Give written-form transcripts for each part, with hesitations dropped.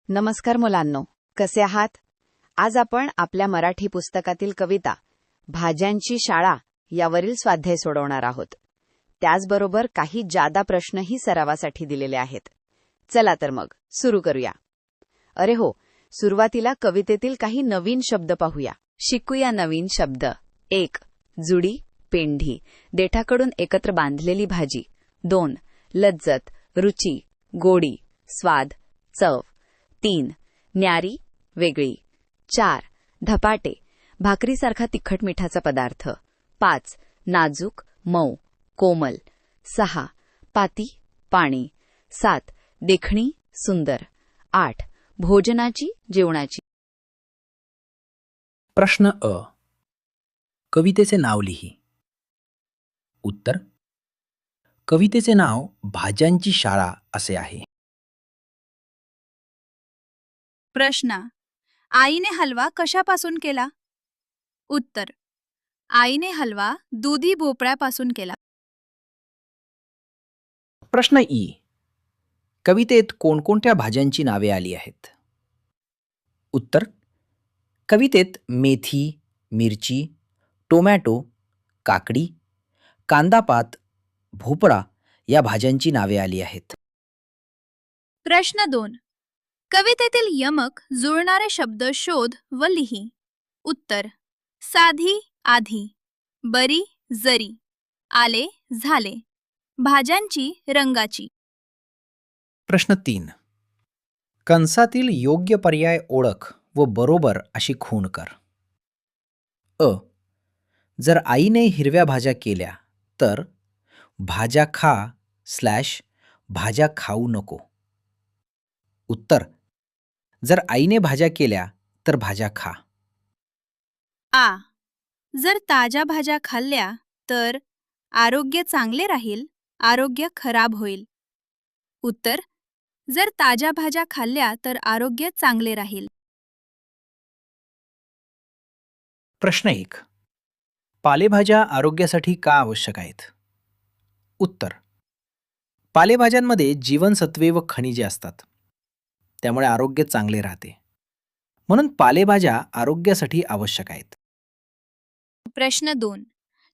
नमस्कार मुलांनो, कसे आहात? आज आपण आपल्या मराठी पुस्तकातील कविता भाज्यांची शाळा यावरील स्वाध्याय सोडवणार आहोत. त्याचबरोबर काही जादा प्रश्नही सरावासाठी दिलेले आहेत. चला तर मग सुरू करूया. अरे हो, सुरुवातीला कवितेतील काही नवीन शब्द पाहूया. शिकूया नवीन शब्द. 1. जुडी, पेंढी, देठाकडून एकत्र बांधलेली भाजी. 2. लज्जत, रुची, गोडी, स्वाद, चव. 3. न्यारी, वेगळी. 4. धपाटे, भाकरीसारखा तिखट मिठाचा पदार्थ. 5. नाजूक, मऊ, कोमल. 6. पाती, पाणी. 7. देखणी, सुंदर. 8. भोजनाची, जेवणाची. प्रश्न अ. कवितेचे नाव लिही. उत्तर: कवितेचे नाव भाज्यांची शाळा असे आहे. प्रश्न: आईने हलवा कशापासून केला? उत्तर: आईने हलवा दुधी भोपळ्यापासून केला. प्रश्न ई. कवितेत कोणकोणत्या भाज्यांची नावे आली आहेत? उत्तर: कवितेत मेथी, मिरची, टोमॅटो, काकडी, कांदापात, भोपळा या भाज्यांची नावे आली आहेत. प्रश्न 2. कवितेतील यमक जुळणारे शब्द शोध व लिही. उत्तर: साधी, आधी. बरी, जरी. आले, झाले. भाज्यांची, रंगाची. प्रश्न 3. कंसातील योग्य पर्याय ओळख व बरोबर अशी खूण कर. अ. जर आईने हिरव्या भाज्या केल्या तर भाज्या खा / भाज्या खाऊ नको. उत्तर: जर आईने भाज्या केल्या तर भाज्या खा. आ. जर ताज्या भाज्या खाल्ल्या तर आरोग्य चांगले राहील, आरोग्य खराब होईल. उत्तर: जर ताज्या भाज्या खाल्ल्या तर आरोग्य चांगले राहील. प्रश्न 1. पालेभाज्या आरोग्यासाठी का आवश्यक आहेत? उत्तर: पालेभाज्यांमध्ये जीवनसत्वे व खनिजे असतात. त्यामुळे आरोग्य चांगले राहते. म्हणून पालेभाज्या आरोग्यासाठी आवश्यक आहेत. प्रश्न 2.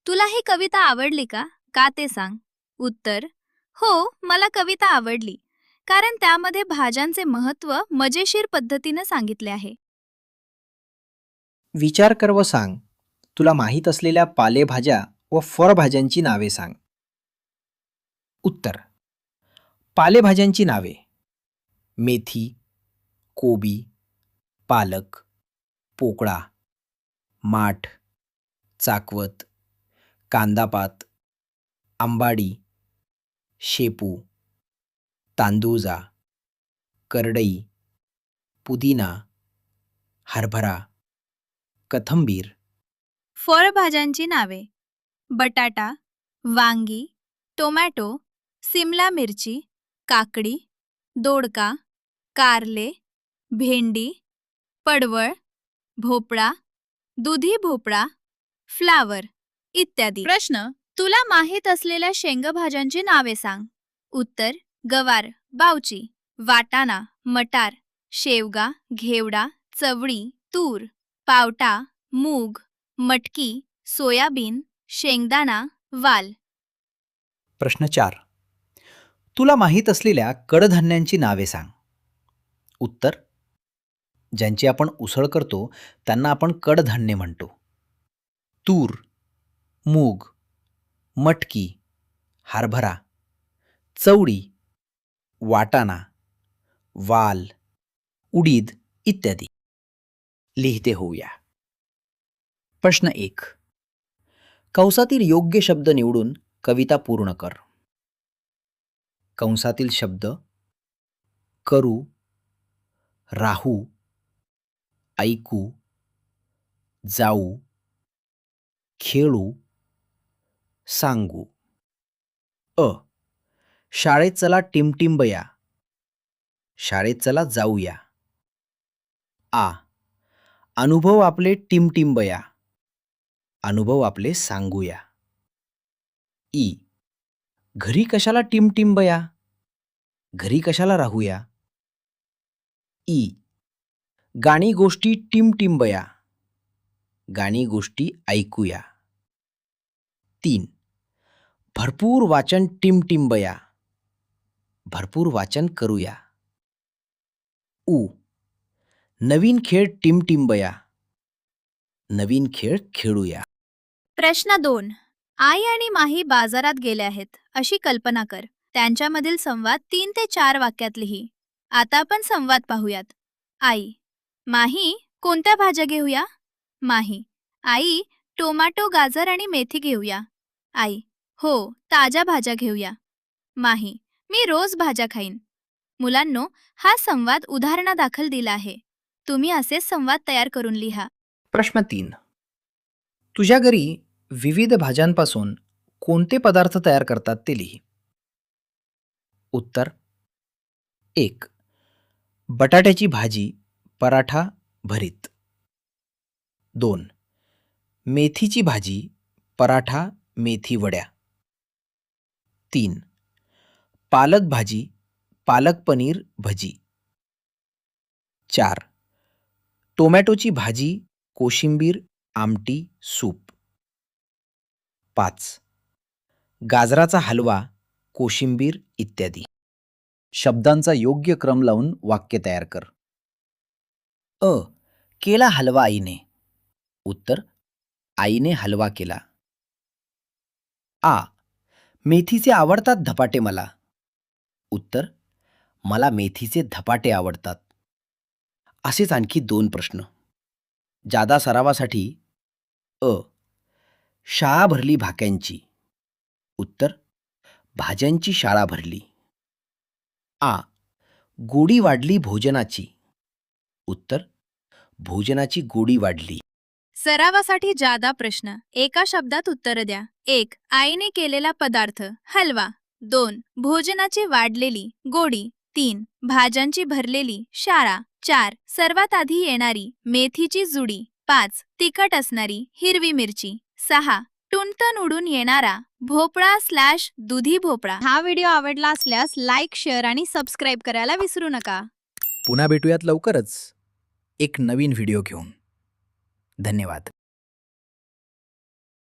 तुला ही कविता आवडली का? का ते सांग. उत्तर: हो, मला कविता आवडली, कारण त्यामध्ये भाज्यांचे महत्त्व मजेशीर पद्धतीने सांगितले आहे. विचार कर व सांग. तुला माहीत असलेल्या पालेभाज्या व फळभाज्यांची नावे सांग. उत्तर: पालेभाज्यांची नावे: मेथी, कोबी, पालक, पोकळा, माठ, चाकवत, कांदापात, आंबाडी, शेपू, तांदूळजा, करडई, पुदिना, हरभरा, कोथिंबीर. फळभाज्यांची नावे: बटाटा, वांगी, टोमॅटो, सिमला मिरची, काकडी, दोडका, कारले, भेंडी, पडवळ, भोपळा, दुधी भोपळा, फ्लावर इत्यादी. प्रश्न: तुला माहीत असलेल्या शेंगभाज्यांची नावे सांग. उत्तर: गवार, बावची, वाटाणा, मटार, शेवगा, घेवडा, चवळी, तूर, पावटा, मूग, मटकी, सोयाबीन, शेंगदाणा, वाल. प्रश्न 4. तुला माहीत असलेल्या कडधान्यांची नावे सांग. उत्तर: ज्यांची आपण उसळ करतो त्यांना आपण कडधान्य म्हणतो. तूर, मूग, मटकी, हरभरा, चवळी, वाटाणा, वाल, उडीद इत्यादी. लिहिते होऊया. प्रश्न 1. कंसातील योग्य शब्द निवडून कविता पूर्ण कर. कंसातील शब्द: करू, राहू, ऐकू, जाऊ, खेळू, सांगू. अ. शाळेत चला टिमटिंबया, शाळेत चला जाऊया. आ. अनुभव आपले टिमटिंबया, अनुभव आपले सांगूया. ई. घरी कशाला टिमटिंबया, घरी कशाला राहूया. ई. गाणी गोष्टी टिमटिंबया. गाणी गोष्टी ऐकूया. 3. भरपूर वाचन टिमटिंबया. भरपूर वाचन करूया. उ. नवीन खेळ टिमटिंबया. नवीन खेळ खेळूया. प्रश्न 2. आई आणि माही बाजारात गेले आहेत अशी कल्पना कर. त्यांच्यामधील संवाद 3 ते 4 वाक्यात लिही. आता आपण संवाद पाहूयात. आई: माही, कोणत्या भाज्या घेऊया? माही: आई, टोमॅटो, गाजर आणि मेथी घेऊया. आई: हो, ताज्या भाज्या घेऊया. माही: मी रोज भाज्या खाईन. मुलांनो, हा संवाद उदाहरणादाखल दिला आहे. तुम्ही असेच संवाद तयार करून लिहा. प्रश्न 3. तुझ्या घरी विविध भाज्यांपासून कोणते पदार्थ तयार करतात ते लिही. उत्तर: 1. बटाट्याची भाजी, पराठा, भरीत. 2. मेथीची भाजी, पराठा, मेथी वड्या. 3. पालक भाजी, पालक पनीर, भजी. 4. टोमॅटोची भाजी, कोशिंबीर, आमटी, सूप. 5. गाजराचा हलवा, कोशिंबीर इत्यादी. शब्दांचा योग्य क्रम लावून वाक्य तयार कर. अ. केला हलवा आईने. उत्तर: आईने हलवा केला. आ. मेथीचे आवडतात धपाटे मला. उत्तर: मला मेथीचे धपाटे आवडतात. असेच आणखी 2 प्रश्न. जादा सरावासाठी अ. शाळा भरली भाक्यांची. उत्तर: भाज्यांची शाळा भरली. आ. गोडी वाढली भोजनाची. उत्तर: भोजनाची गोडी वाढली. सरावासाठी जादा प्रश्न. एका शब्दात उत्तर द्या. 1. आईने केलेला पदार्थ हलवा. 2. भोजनाची वाढलेली गोडी. 3. भाज्यांची भरलेली शाळा. 4. सर्वात आधी येणारी मेथीची जुडी. 5. तिखट असणारी हिरवी मिरची. 6. टुनटन उडून येणारा भोपळा/दुधी भोपळा. हा व्हिडिओ आवडला असल्यास लाईक, शेअर आणि सबस्क्राईब करायला विसरू नका. पुन्हा भेटूयात लवकरच एक नवीन व्हिडिओ घेऊन. धन्यवाद.